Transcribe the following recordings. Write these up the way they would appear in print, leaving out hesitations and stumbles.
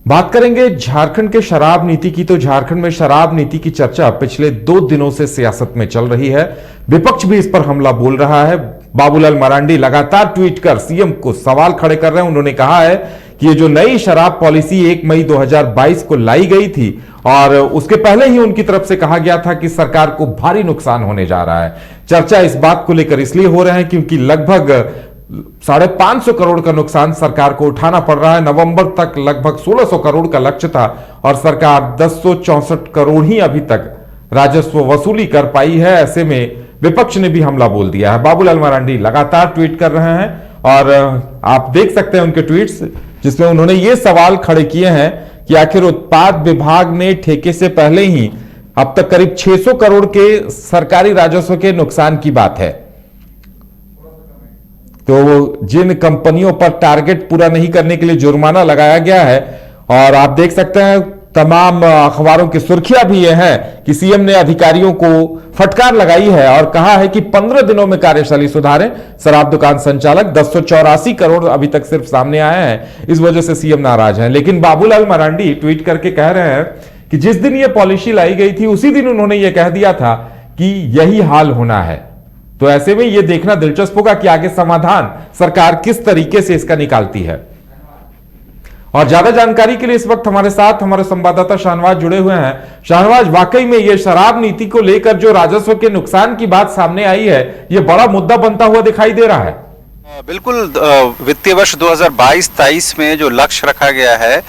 बात करेंगे झारखंड के शराब नीति की। तो झारखंड में शराब नीति की चर्चा पिछले 2 दिनों से सियासत में चल रही है। विपक्ष भी इस पर हमला बोल रहा है। बाबूलाल मरांडी लगातार ट्वीट कर सीएम को सवाल खड़े कर रहे हैं। उन्होंने कहा है कि ये जो नई शराब पॉलिसी 1 मई 2022 को लाई गई थी और उसके पहले ही उनकी तरफ से कहा गया था कि सरकार को भारी नुकसान होने जा रहा है। चर्चा इस बात को लेकर इसलिए हो रहे हैं क्योंकि लगभग 550 करोड़ का नुकसान सरकार को उठाना पड़ रहा है। नवंबर तक लगभग 1600 करोड़ का लक्ष्य था और सरकार 1064 करोड़ ही अभी तक राजस्व वसूली कर पाई है। ऐसे में विपक्ष ने भी हमला बोल दिया है। बाबूलाल मरांडी लगातार ट्वीट कर रहे हैं और आप देख सकते हैं उनके ट्वीट्स, जिसमें उन्होंने ये सवाल खड़े किए हैं कि आखिर उत्पाद विभाग ने ठेके से पहले ही अब तक करीब 600 करोड़ के सरकारी राजस्व के नुकसान की बात है। तो जिन कंपनियों पर टारगेट पूरा नहीं करने के लिए जुर्माना लगाया गया है, और आप देख सकते हैं तमाम अखबारों की सुर्खियां भी ये हैं कि सीएम ने अधिकारियों को फटकार लगाई है और कहा है कि 15 दिनों में कार्यशैली सुधारें। शराब दुकान संचालक 1084 करोड़ अभी तक सिर्फ सामने आए हैं, इस वजह से सीएम नाराज हैं। लेकिन बाबूलाल मरांडी ट्वीट करके कह रहे हैं कि जिस दिन यह पॉलिसी लाई गई थी उसी दिन उन्होंने यह कह दिया था कि यही हाल होना है। तो ऐसे में यह देखना दिलचस्प होगा कि आगे समाधान सरकार किस तरीके से इसका निकालती है। और ज्यादा जानकारी के लिए इस वक्त हमारे साथ हमारे संवाददाता शाहनवाज जुड़े हुए हैं। शाहनवाज, वाकई में यह शराब नीति को लेकर जो राजस्व के नुकसान की बात सामने आई है, यह बड़ा मुद्दा बनता हुआ दिखाई दे रहा है। बिल्कुल, वित्तीय वर्ष 2022-23 में जो लक्ष्य रखा गया है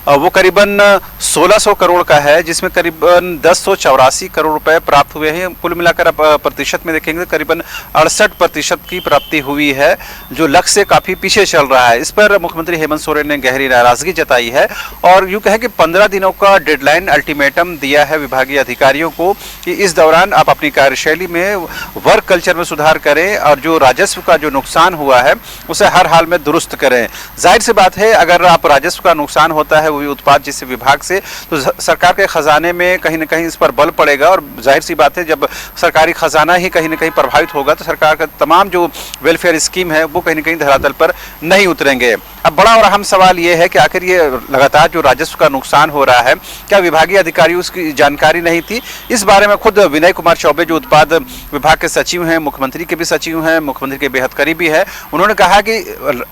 वो करीबन 1600 करोड़ का है, जिसमें करीबन 1084 करोड़ रुपए प्राप्त हुए हैं। कुल मिलाकर आप प्रतिशत में देखेंगे तो करीबन 68% की प्राप्ति हुई है, जो लक्ष्य से काफ़ी पीछे चल रहा है। इस पर मुख्यमंत्री हेमंत सोरेन ने गहरी नाराजगी जताई है और यूँ कहें कि 15 दिनों का डेडलाइन अल्टीमेटम दिया है विभागीय अधिकारियों को कि इस दौरान आप अपनी कार्यशैली में वर्क कल्चर में सुधार करें और जो राजस्व का जो नुकसान हुआ है उसे हर हाल में दुरुस्त करें। जाहिर सी बात है, अगर आप राजस्व का नुकसान होता है उत्पाद जिस विभाग से, तो सरकार के खजाने में कहीं ना कहीं इस पर बल पड़ेगा और जाहिर सी बात है जब सरकारी खजाना ही कहीं ना कहीं प्रभावित होगा तो सरकार का तमाम जो वेलफेयर स्कीम है वो कहीं ना कहीं धरातल पर नहीं उतरेंगे। अब बड़ा और अहम सवाल ये है कि आखिर ये लगातार जो राजस्व का नुकसान हो रहा है, क्या विभागीय अधिकारियों उसकी जानकारी नहीं थी? इस बारे में खुद विनय कुमार चौबे जो उत्पाद विभाग के सचिव हैं, मुख्यमंत्री के भी सचिव हैं, मुख्यमंत्री के बेहद करीबी है, उन्होंने कहा कि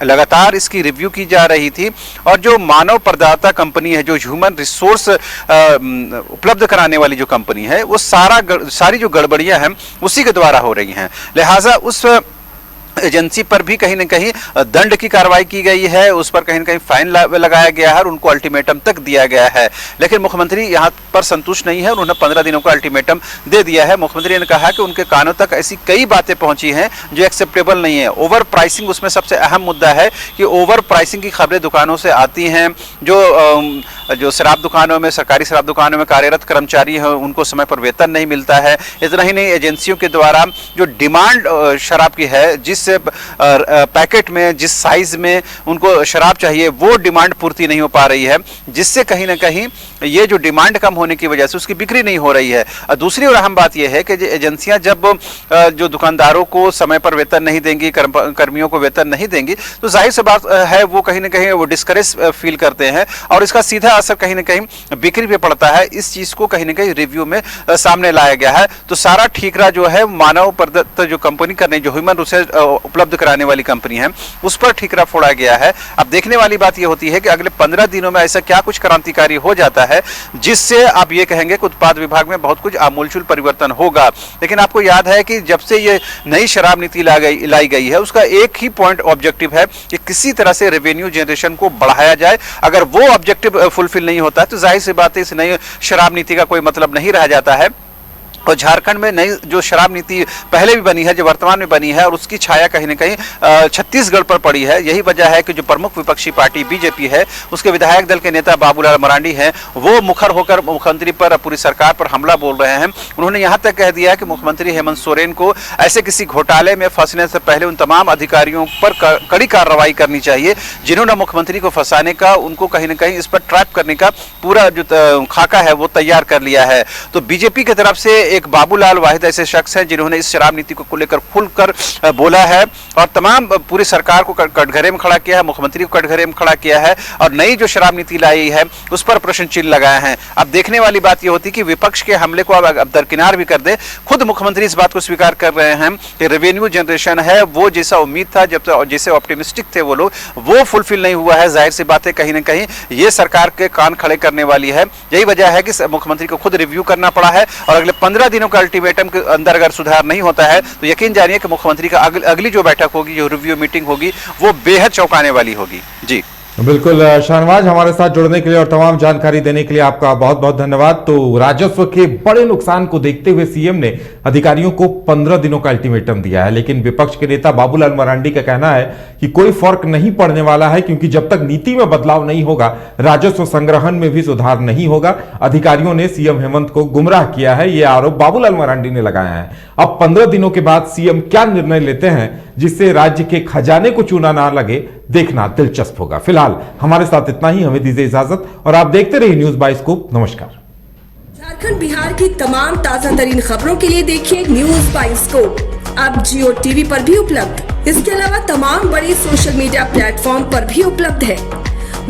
लगातार इसकी रिव्यू की जा रही थी और जो मानव प्रदाता कंपनी है, जो ह्यूमन रिसोर्स उपलब्ध कराने वाली जो कंपनी है, वो सारी जो गड़बड़ियां हैं उसी के द्वारा हो रही हैं। लिहाजा उस एजेंसी पर भी कहीं न कहीं दंड की कार्रवाई की गई है, उस पर कहीं न कहीं फाइन लगाया गया है और उनको अल्टीमेटम तक दिया गया है। लेकिन मुख्यमंत्री यहाँ पर संतुष्ट नहीं है, उन्होंने 15 दिनों का अल्टीमेटम दे दिया है। मुख्यमंत्री ने कहा कि उनके कानों तक ऐसी कई बातें पहुंची हैं जो एक्सेप्टेबल नहीं है। ओवर प्राइसिंग उसमें सबसे अहम मुद्दा है कि ओवर प्राइसिंग की खबरें दुकानों से आती हैं। जो शराब दुकानों में, सरकारी शराब दुकानों में कार्यरत कर्मचारी हैं, उनको समय पर वेतन नहीं मिलता है। इतना ही नहीं, एजेंसियों के द्वारा जो डिमांड शराब की है, जिस पैकेट में जिस साइज में उनको शराब चाहिए वो डिमांड पूर्ति नहीं हो पा रही है, जिससे कहीं ना कहीं ये जो डिमांड कम होने की वजह से उसकी बिक्री नहीं हो रही है। दूसरी और अहम बात यह है कि एजेंसियां जब जो दुकानदारों को समय पर वेतन नहीं देंगी, कर्मियों को वेतन नहीं देंगी, तो जाहिर सी बात है वो कहीं ना कहीं वो डिस्करेज फील करते हैं और इसका सीधा असर कहीं ना कहीं बिक्री पे पड़ता है। इस चीज को कहीं ना कहीं रिव्यू में सामने लाया गया है। तो सारा ठीकरा जो है मानव प्रदत्त जो कंपनी करने, जो ह्यूमन रिसोर्स उपलब्ध कराने वाली कंपनी है, उस पर ठीकरा फोड़ा गया है। अब देखने वाली बात यह होती है कि अगले 15 दिनों में ऐसा क्या कुछ क्रांतिकारी हो जाता है जिससे आप ये कहेंगे कि उत्पाद विभाग में बहुत कुछ आमूलचूल परिवर्तन होगा। लेकिन आपको याद है कि जब से ये नई शराब नीति लाई गई है, उसका एक ही पॉइंट ऑब्जेक्टिव है कि किसी तरह से रेवेन्यू जनरेशन को बढ़ाया जाए। अगर वो ऑब्जेक्टिव फुलफिल नहीं होता है तो जाहिर सी बात है इस नई शराब नीति का कोई मतलब नहीं रह जाता है। और झारखंड में नई जो शराब नीति पहले भी बनी है, जो वर्तमान में बनी है, और उसकी छाया कहीं न कहीं छत्तीसगढ़ पर पड़ी है। यही वजह है कि जो प्रमुख विपक्षी पार्टी बीजेपी है, उसके विधायक दल के नेता बाबूलाल मरांडी हैं, वो मुखर होकर मुख्यमंत्री पर, पूरी सरकार पर हमला बोल रहे हैं। उन्होंने यहाँ तक कह दिया कि मुख्यमंत्री हेमंत सोरेन को ऐसे किसी घोटाले में फंसने से पहले उन तमाम अधिकारियों पर कड़ी कार्रवाई करनी चाहिए जिन्होंने मुख्यमंत्री को फंसाने का, उनको कहीं न कहीं इस पर ट्रैप करने का पूरा जो खाका है वो तैयार कर लिया है। तो बीजेपी की तरफ से एक बाबूलाल वाहिद ऐसे शख्स हैं जिन्होंने इस शराब नीति को लेकर खुलकर बोला है और तमाम पूरी सरकार को कटघरे में खड़ा किया है, मुख्यमंत्री को कटघरे में खड़ा किया है और नई जो शराब नीति लाई है उस पर प्रश्न चिन्ह लगाए हैं। अब देखने वाली बात यह होती कि विपक्ष के हमले को अब दरकिनार भी कर दे। खुद मुख्यमंत्री इस बात को स्वीकार कर रहे हैं कि रेवेन्यू जनरेशन है वो जैसा उम्मीद था, जब जैसे ऑप्टिमिस्टिक थे वो लोग, वो फुलफिल नहीं हुआ है। जाहिर सी बात है कहीं ना कहीं ये सरकार के कान खड़े करने वाली है। यही वजह है कि मुख्यमंत्री को खुद रिव्यू करना पड़ा है और अगले 15 दिनों का अल्टीमेटम के अंदर अगर सुधार नहीं होता है तो यकीन जानिए कि मुख्यमंत्री का अगली जो बैठक होगी, जो रिव्यू मीटिंग होगी, वो बेहद चौंकाने वाली होगी। जी बिल्कुल शाहनवाज, हमारे साथ जुड़ने के लिए और तमाम जानकारी देने के लिए आपका बहुत बहुत धन्यवाद। तो राजस्व के बड़े नुकसान को देखते हुए सीएम ने अधिकारियों को 15 दिनों का अल्टीमेटम दिया है, लेकिन विपक्ष के नेता बाबूलाल मरांडी का कहना है कि कोई फर्क नहीं पड़ने वाला है, क्योंकि जब तक नीति में बदलाव नहीं होगा राजस्व संग्रहण में भी सुधार नहीं होगा। अधिकारियों ने सीएम हेमंत को गुमराह किया है, यह आरोप बाबूलाल मरांडी ने लगाया है। अब 15 दिनों के बाद सीएम क्या निर्णय लेते हैं जिससे राज्य के खजाने को चूना ना लगे, देखना दिलचस्प होगा। फिलहाल हमारे साथ इतना ही, हमें दीजिए इजाजत और आप देखते रहिए न्यूज बाइस्कोप। नमस्कार। झारखंड बिहार की तमाम ताजा तरीन खबरों के लिए देखिए न्यूज बाइस्कोप। अब जियो टीवी पर भी उपलब्ध। इसके अलावा तमाम बड़े सोशल मीडिया प्लेटफॉर्म पर भी उपलब्ध है।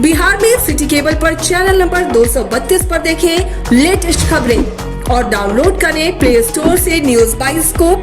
बिहार में सिटी केबल पर चैनल नंबर 232 पर देखें लेटेस्ट खबरें और डाउनलोड करें प्ले स्टोर से न्यूज बाइस्कोप